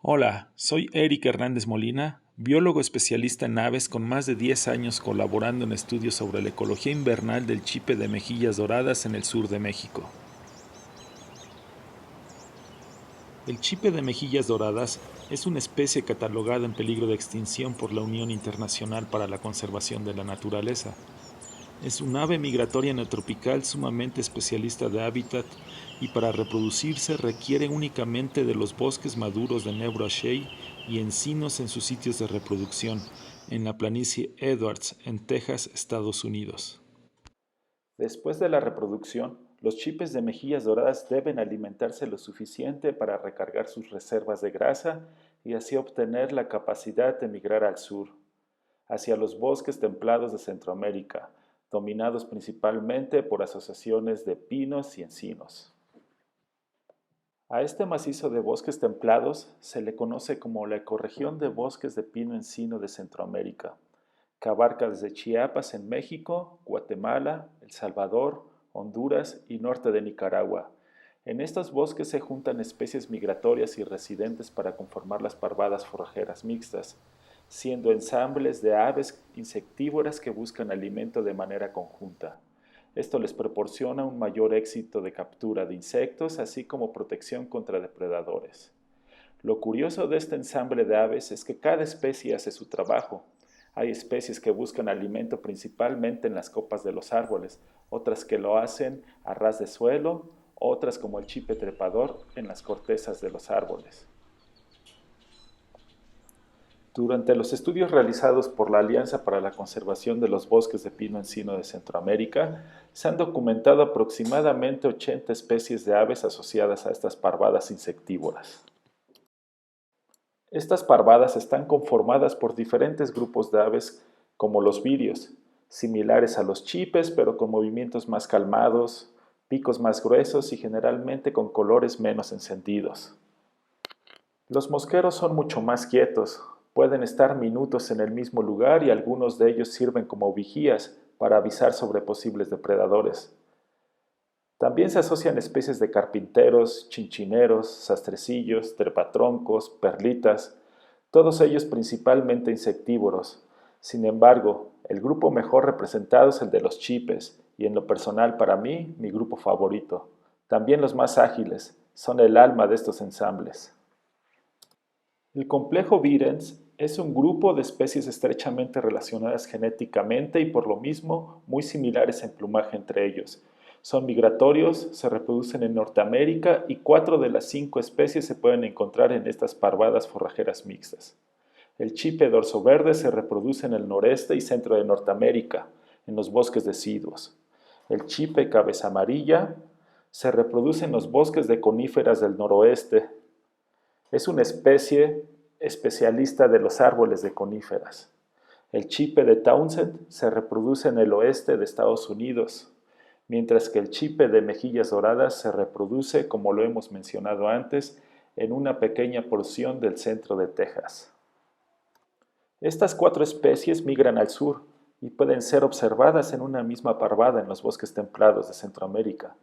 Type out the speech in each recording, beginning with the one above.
Hola, soy Eric Hernández Molina, biólogo especialista en aves con más de 10 años colaborando en estudios sobre la ecología invernal del chipe de mejillas doradas en el sur de México. El chipe de mejillas doradas es una especie catalogada en peligro de extinción por la Unión Internacional para la Conservación de la Naturaleza. Es un ave migratoria neotropical sumamente especialista de hábitat y para reproducirse requiere únicamente de los bosques maduros de Nebro-Shea y encinos en sus sitios de reproducción, en la planicie Edwards, en Texas, Estados Unidos. Después de la reproducción, los chipes de mejillas doradas deben alimentarse lo suficiente para recargar sus reservas de grasa y así obtener la capacidad de migrar al sur, hacia los bosques templados de Centroamérica, dominados principalmente por asociaciones de pinos y encinos. A este macizo de bosques templados se le conoce como la ecorregión de bosques de pino-encino de Centroamérica, que abarca desde Chiapas en México, Guatemala, El Salvador, Honduras y norte de Nicaragua. En estos bosques se juntan especies migratorias y residentes para conformar las parvadas forrajeras mixtas, siendo ensambles de aves insectívoras que buscan alimento de manera conjunta. Esto les proporciona un mayor éxito de captura de insectos, así como protección contra depredadores. Lo curioso de este ensamble de aves es que cada especie hace su trabajo. Hay especies que buscan alimento principalmente en las copas de los árboles, otras que lo hacen a ras de suelo, otras como el chipe trepador en las cortezas de los árboles. Durante los estudios realizados por la Alianza para la Conservación de los Bosques de Pino-Encino de Centroamérica, se han documentado aproximadamente 80 especies de aves asociadas a estas parvadas insectívoras. Estas parvadas están conformadas por diferentes grupos de aves como los virios, similares a los chipes pero con movimientos más calmados, picos más gruesos y generalmente con colores menos encendidos. Los mosqueros son mucho más quietos, pueden estar minutos en el mismo lugar y algunos de ellos sirven como vigías para avisar sobre posibles depredadores. También se asocian especies de carpinteros, chinchineros, sastrecillos, trepatroncos, perlitas, todos ellos principalmente insectívoros. Sin embargo, el grupo mejor representado es el de los chipes, y en lo personal para mí, mi grupo favorito. También los más ágiles, son el alma de estos ensambles. El complejo Virens es un grupo de especies estrechamente relacionadas genéticamente y por lo mismo muy similares en plumaje entre ellos. Son migratorios, se reproducen en Norteamérica y 4 de las 5 especies se pueden encontrar en estas parvadas forrajeras mixtas. El chipe dorso verde se reproduce en el noreste y centro de Norteamérica, en los bosques deciduos. El chipe cabeza amarilla se reproduce en los bosques de coníferas del noroeste. Es una especie especialista de los árboles de coníferas. El chipe de Townsend se reproduce en el oeste de Estados Unidos, mientras que el chipe de mejillas doradas se reproduce, como lo hemos mencionado antes, en una pequeña porción del centro de Texas. Estas 4 especies migran al sur y pueden ser observadas en una misma parvada en los bosques templados de Centroamérica.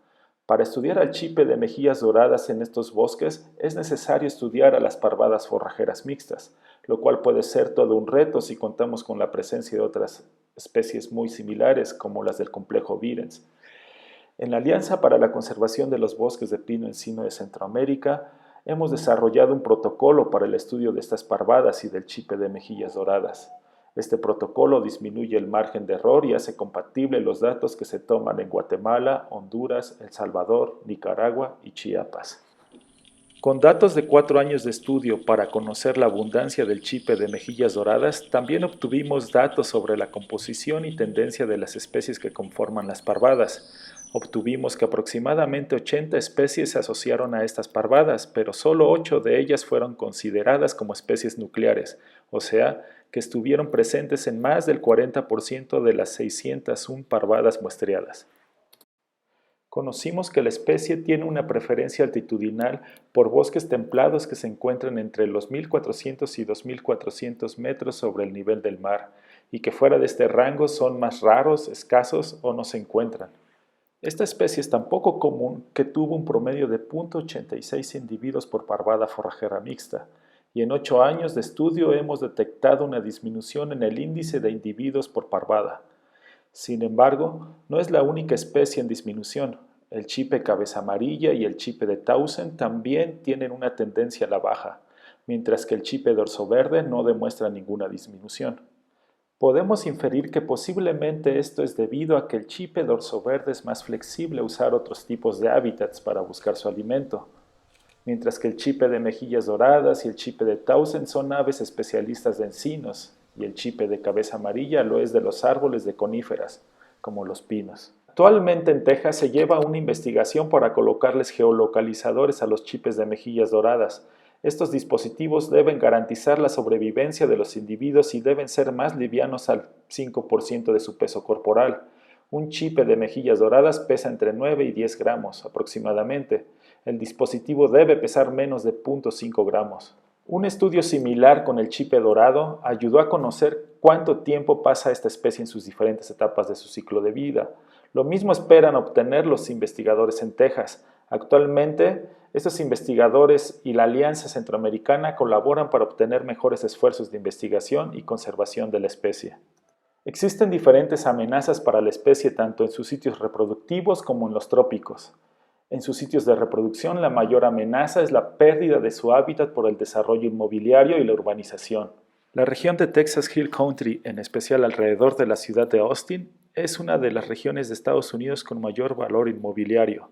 Para estudiar al chipe de mejillas doradas en estos bosques es necesario estudiar a las parvadas forrajeras mixtas, lo cual puede ser todo un reto si contamos con la presencia de otras especies muy similares como las del complejo Virens. En la Alianza para la Conservación de los Bosques de Pino-Encino de Centroamérica hemos desarrollado un protocolo para el estudio de estas parvadas y del chipe de mejillas doradas. Este protocolo disminuye el margen de error y hace compatible los datos que se toman en Guatemala, Honduras, El Salvador, Nicaragua y Chiapas. Con datos de 4 años de estudio para conocer la abundancia del chipe de mejillas doradas, también obtuvimos datos sobre la composición y tendencia de las especies que conforman las parvadas. Obtuvimos que aproximadamente 80 especies se asociaron a estas parvadas, pero solo 8 de ellas fueron consideradas como especies nucleares, o sea, que estuvieron presentes en más del 40% de las 601 parvadas muestreadas. Conocimos que la especie tiene una preferencia altitudinal por bosques templados que se encuentran entre los 1400 y 2400 metros sobre el nivel del mar, y que fuera de este rango son más raros, escasos o no se encuentran. Esta especie es tan poco común que tuvo un promedio de 0.86 individuos por parvada forrajera mixta, y en 8 años de estudio hemos detectado una disminución en el índice de individuos por parvada. Sin embargo, no es la única especie en disminución. El chipe cabeza amarilla y el chipe de Townsend también tienen una tendencia a la baja, mientras que el chipe dorso verde no demuestra ninguna disminución. Podemos inferir que posiblemente esto es debido a que el chipe dorso verde es más flexible a usar otros tipos de hábitats para buscar su alimento, mientras que el chipe de mejillas doradas y el chipe de Townsend son aves especialistas de encinos, y el chipe de cabeza amarilla lo es de los árboles de coníferas, como los pinos. Actualmente en Texas se lleva una investigación para colocarles geolocalizadores a los chipes de mejillas doradas. Estos dispositivos deben garantizar la sobrevivencia de los individuos y deben ser más livianos al 5% de su peso corporal. Un chipe de mejillas doradas pesa entre 9 y 10 gramos aproximadamente. El dispositivo debe pesar menos de 0.5 gramos. Un estudio similar con el chipe dorado ayudó a conocer cuánto tiempo pasa esta especie en sus diferentes etapas de su ciclo de vida. Lo mismo esperan obtener los investigadores en Texas. Actualmente, estos investigadores y la Alianza Centroamericana colaboran para obtener mejores esfuerzos de investigación y conservación de la especie. Existen diferentes amenazas para la especie tanto en sus sitios reproductivos como en los trópicos. En sus sitios de reproducción, la mayor amenaza es la pérdida de su hábitat por el desarrollo inmobiliario y la urbanización. La región de Texas Hill Country, en especial alrededor de la ciudad de Austin, es una de las regiones de Estados Unidos con mayor valor inmobiliario.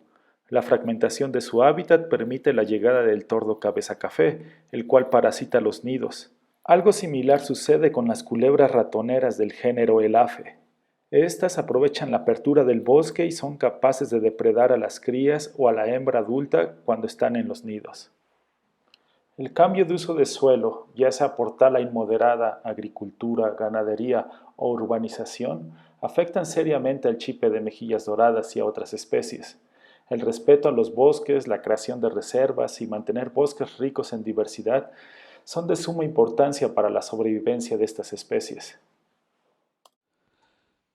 La fragmentación de su hábitat permite la llegada del tordo cabeza café, el cual parasita los nidos. Algo similar sucede con las culebras ratoneras del género Elafe. Estas aprovechan la apertura del bosque y son capaces de depredar a las crías o a la hembra adulta cuando están en los nidos. El cambio de uso de suelo, ya sea por tala inmoderada, agricultura, ganadería o urbanización, afectan seriamente al chipe de mejillas doradas y a otras especies. El respeto a los bosques, la creación de reservas y mantener bosques ricos en diversidad son de suma importancia para la sobrevivencia de estas especies.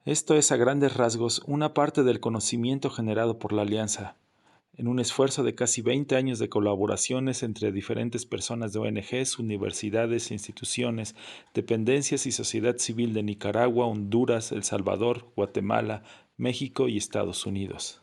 Esto es a grandes rasgos una parte del conocimiento generado por la Alianza, en un esfuerzo de casi 20 años de colaboraciones entre diferentes personas de ONGs, universidades, instituciones, dependencias y sociedad civil de Nicaragua, Honduras, El Salvador, Guatemala, México y Estados Unidos.